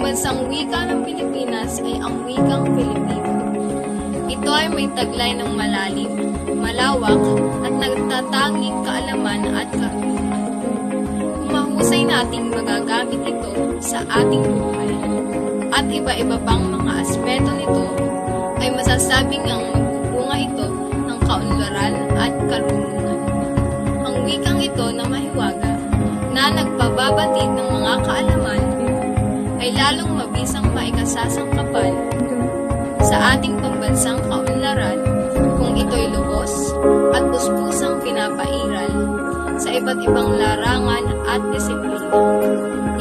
pambansang wika ng Pilipinas ay ang wikang Pilipino. Ito ay may taglay ng malalim, malawak, at nagtatanging kaalaman at karunungan. Kung mahusay nating magagamit ito sa ating buhay at iba-iba pang mga aspeto nito, ay masasabing ang magbubunga ito ng kaunlaran at karunungan. Ang wikang ito na mahiwaga, na nagpababatid ng mga kaalaman, ay lalong mabisang maikasasangkapan sa ating pambansang kaunlaran kung ito'y lubos at puspusang pinapairal sa iba't ibang larangan at disiplina.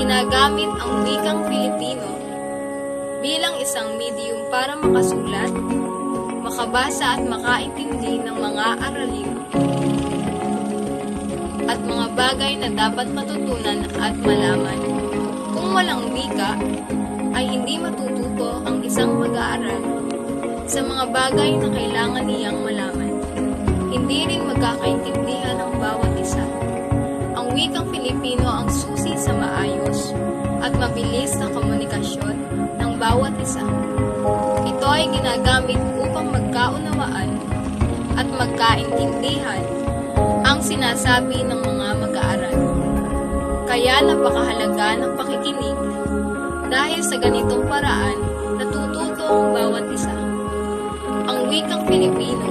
Ginagamit ang wikang Pilipino bilang isang medium para makasulat, makabasa at makaintindi ng mga aralin at mga bagay na dapat matutunan at malaman. Kung walang wika, ay hindi matututo ang isang mag-aaral sa mga bagay na kailangan niyang malaman. Hindi rin magkakaintindihan ang bawat isa. Ang wikang Filipino ang susi sa maayos at mabilis na komunikasyon ng bawat isa. Ito ay ginagamit upang magkaunawaan at magkaintindihan ang sinasabi ng mga mag-aaral. Kaya napakahalaga ng pakikinig dahil sa ganitong paraan natututo ang bawat isa. Ang wikang Pilipino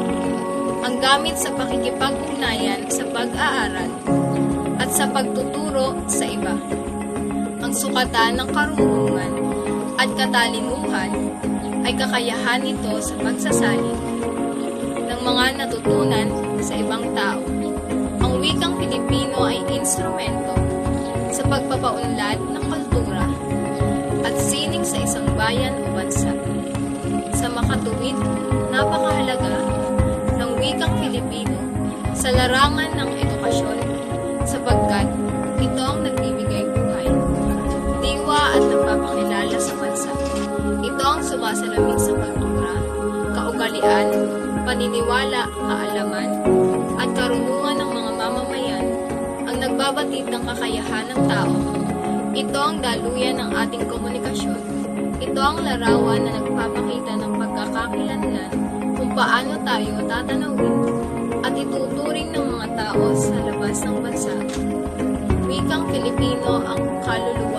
ang gamit sa pakikipag-ugnayan sa pag-aaral at sa pagtuturo sa iba. Ang sukatan ng karunungan at katalinuhan ay kakayahan nito sa pagsasalin ng mga natutunan sa ibang tao. Ang wikang Pilipino ay instrumento sa pagpapaunlad ng kultura at sining sa isang bayan o bansa. Sa makatuwid, napakahalaga ng wikang Filipino sa larangan ng edukasyon sapagkat ito ang nagbibigay buhay, diwa at nagpapakilala sa bansa. Ito ang sumasalamin sa kultura, kaugalian, paniniwala, kaalaman, at karunungan ng mga mamamayan ang nagbabatid ng kakayahan ng tao. Ito ang daluyan ng ating komunikasyon. Ito ang larawan na nagpapakita ng pagkakakilanlan kung paano tayo tatanawin at ituturing ng mga tao sa labas ng bansa. Wikang Filipino ang kaluluwa